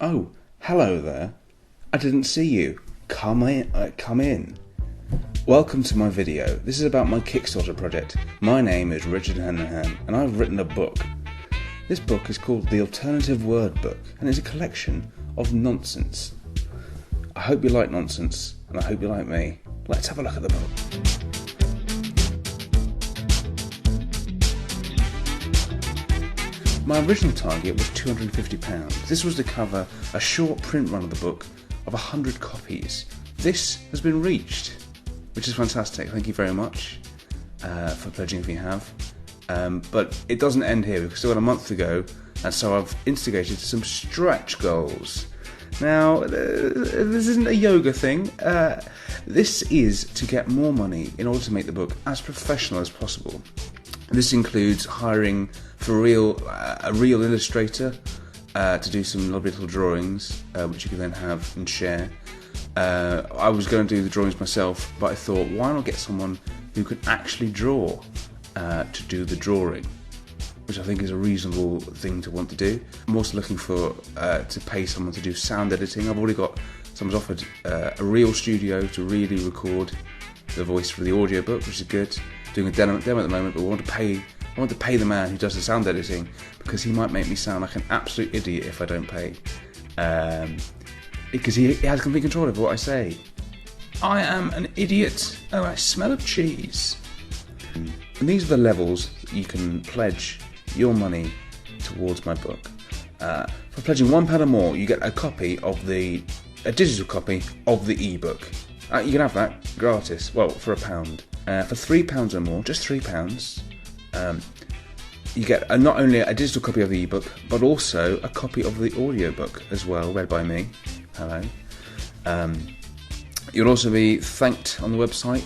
Oh, hello there. I didn't see you. Come in. Welcome to my video. This is about my Kickstarter project. My name is Richard Hanahan, and I've written a book. This book is called The Alternative Wordbook, and it's a collection of nonsense. I hope you like nonsense, and I hope you like me. Let's have a look at the book. My original target was £250. This was to cover a short print run of the book of 100 copies. This has been reached, which is fantastic. Thank you very much for pledging if you have. But it doesn't end here. We've still got a month to go, and so I've instigated some stretch goals. Now, this isn't a yoga thing. This is to get more money in order to make the book as professional as possible. This includes hiring for a real illustrator to do some lovely little drawings, which you can then have and share. I was going to do the drawings myself, but I thought, why not get someone who can actually draw to do the drawing, which I think is a reasonable thing to want to do. I'm also looking for to pay someone to do sound editing. I've already got someone's offered a real studio to really record the voice for the audiobook, which is good. Doing a demo at the moment, but I want to pay the man who does the sound editing, because he might make me sound like an absolute idiot if I don't pay. Because he has complete control over what I say. I am an idiot. Oh, I smell of cheese. And these are the levels that you can pledge your money towards my book. For pledging £1 or more, you get a digital copy of the ebook. You can have that gratis. Well, for £1. For £3 or more, just £3, you get not only a digital copy of the ebook, but also a copy of the audiobook as well, read by me. Hello. You'll also be thanked on the website,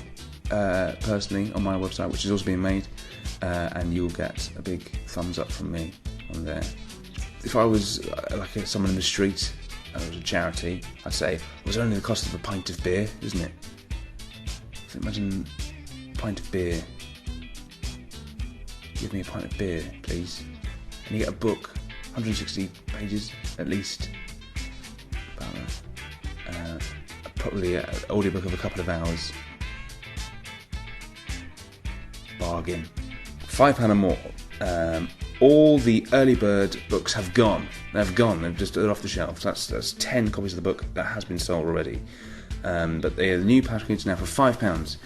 personally, on my website, which is also being made, and you'll get a big thumbs up from me on there. If I was someone in the street, and it was a charity, I'd say, it was only the cost of a pint of beer, isn't it? So imagine a pint of beer. Give me a pint of beer, please. And you get a book, 160 pages at least. About that. Probably an audiobook of a couple of hours. Bargain. £5 or more. All the early bird books have gone. They're off the shelves. That's 10 copies of the book that has been sold already. But the new package now for £5.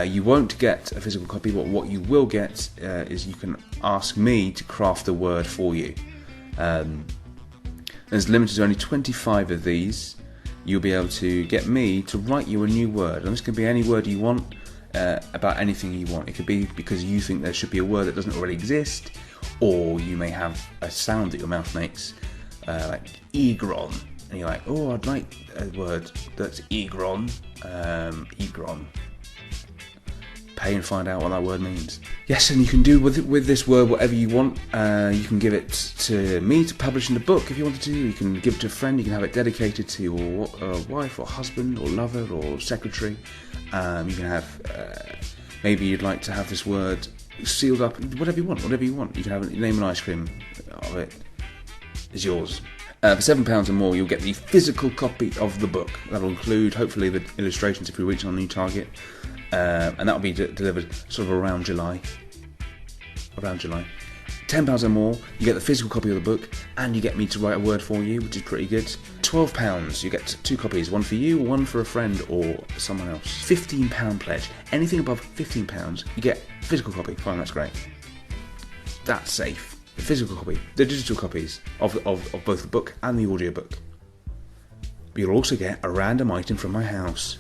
You won't get a physical copy, but what you will get is you can ask me to craft a word for you. There's limited to only 25 of these. You'll be able to get me to write you a new word, and this can be any word you want, about anything you want. It could be because you think there should be a word that doesn't already exist, or you may have a sound that your mouth makes, like egron, and you're like, oh, I'd like a word that's egron. Egron. Pay and find out what that word means. Yes, and you can do with this word whatever you want. You can give it to me to publish in the book if you wanted to. You can give it to a friend. You can have it dedicated to your wife or husband or lover or secretary. You can have maybe you'd like to have this word sealed up. Whatever you want. You can have name an ice cream of it. Is yours. For £7 or more, you'll get the physical copy of the book. That'll include, hopefully, the illustrations if we reach our new target. And that'll be delivered sort of around July. £10 or more, you get the physical copy of the book, and you get me to write a word for you, which is pretty good. £12, you get 2 copies, one for you, one for a friend or someone else. £15 pledge. Anything above £15, you get a physical copy. Fine, that's great. That's safe. The physical copy, the digital copies of both the book and the audiobook. But you'll also get a random item from my house.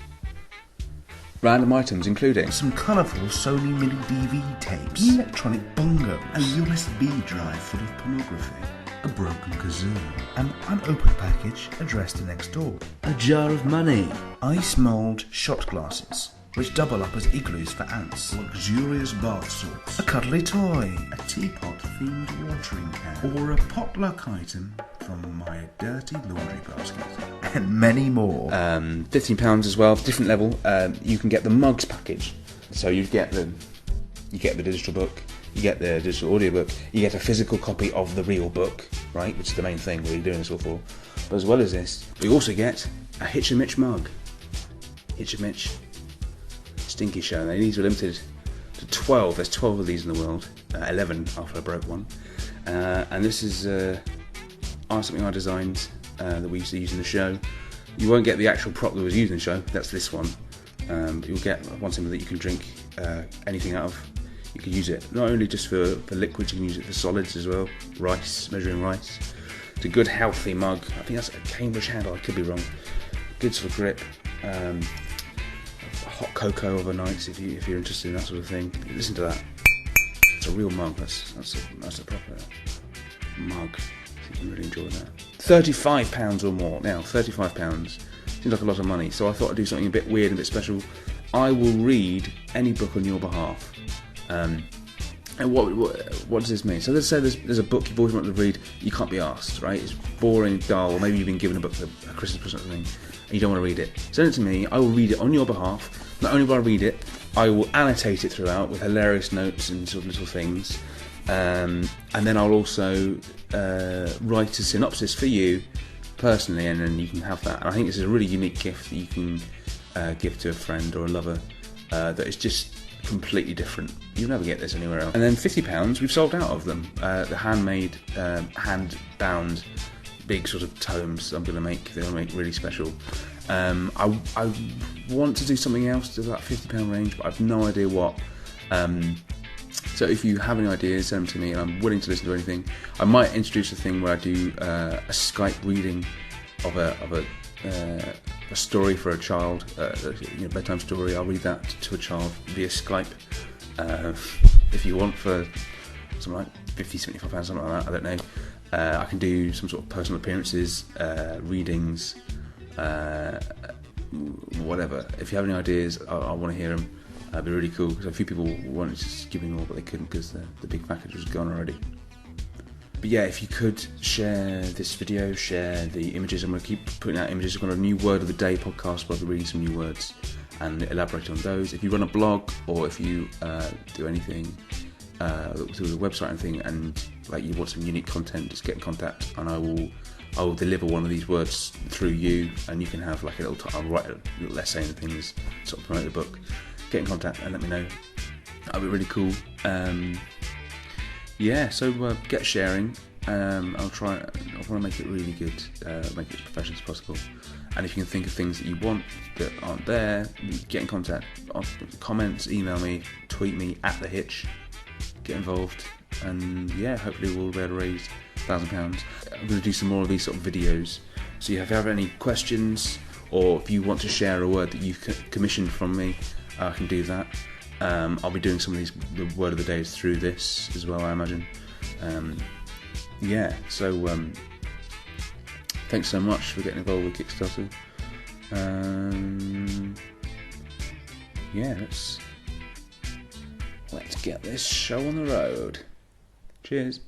Random items including some colourful Sony mini DV tapes, electronic bongos, a USB drive full of pornography, a broken kazoo, an unopened package addressed to next door, a jar of money, ice mould shot glasses, which double up as igloos for ants, luxurious bath salts, a cuddly toy, a teapot-themed watering can, or a potluck item from my dirty laundry basket, and many more. £15 as well, different level. You can get the mugs package, so you get the digital book, you get the digital audiobook, you get a physical copy of the real book, right? Which is the main thing we're doing this all for. But as well as this, we also get a Hitch and Mitch mug. Hitch and Mitch. Stinky show. Now, these are limited to 12. There's 12 of these in the world. 11 after I broke one. And this is something I designed that we used to use in the show. You won't get the actual prop that was used in the show. That's this one. But you'll get one symbol that you can drink anything out of. You can use it not only just for liquids, you can use it for solids as well. Rice, measuring rice. It's a good healthy mug. I think that's a Cambridge handle, I could be wrong. Good sort of grip. Hot cocoa overnight if you're interested in that sort of thing. Listen to that. It's a real mug. That's a proper mug. I think you really enjoy that. £35 or more. Now, £35 seems like a lot of money, so I thought I'd do something a bit weird and a bit special. I will read any book on your behalf. And what does this mean? So let's say there's a book you've always wanted to read, you can't be asked, right? It's boring, dull, or maybe you've been given a book for a Christmas present or something, and you don't want to read it. Send it to me, I will read it on your behalf. Not only will I read it, I will annotate it throughout with hilarious notes and sort of little things. And then I'll also write a synopsis for you personally, and then you can have that. And I think this is a really unique gift that you can give to a friend or a lover that is just completely different. You'll never get this anywhere else. And then £50, we've sold out of them. The handmade, hand-bound, big sort of tomes I'm going to make. They're going to make really special. I want to do something else to that £50 range, but I've no idea what. So if you have any ideas, send them to me, and I'm willing to listen to anything. I might introduce a thing where I do a Skype reading of a story for a child, bedtime story. I'll read that to a child via Skype. If you want, for something like £50, £75, something like that, I don't know. I can do some sort of personal appearances, readings, whatever. If you have any ideas, I want to hear them. That'd be really cool, because a few people wanted to give me more, but they couldn't because the big package was gone already. But yeah, if you could share this video, share the images. I'm going to keep putting out images. I've got a new word of the day podcast where I'll be reading some new words and elaborate on those. If you run a blog, or if you do anything through the website and thing, and like you want some unique content, just get in contact, and I will deliver one of these words through you, and you can have like a little. I'll write a little essay and things, sort of promote the book. Get in contact and let me know. That'd be really cool. So get sharing. I'll try. I want to make it really good, make it as professional as possible. And if you can think of things that you want that aren't there, get in contact. Comments, email me, tweet me at the Hitch. Get involved, and yeah, hopefully we'll be able to raise £1,000. I'm going to do some more of these sort of videos. So if you have any questions, or if you want to share a word that you've commissioned from me, I can do that. I'll be doing some of the word of the days through this as well, I imagine. Thanks so much for getting involved with Kickstarter. Let's get this show on the road. Cheers.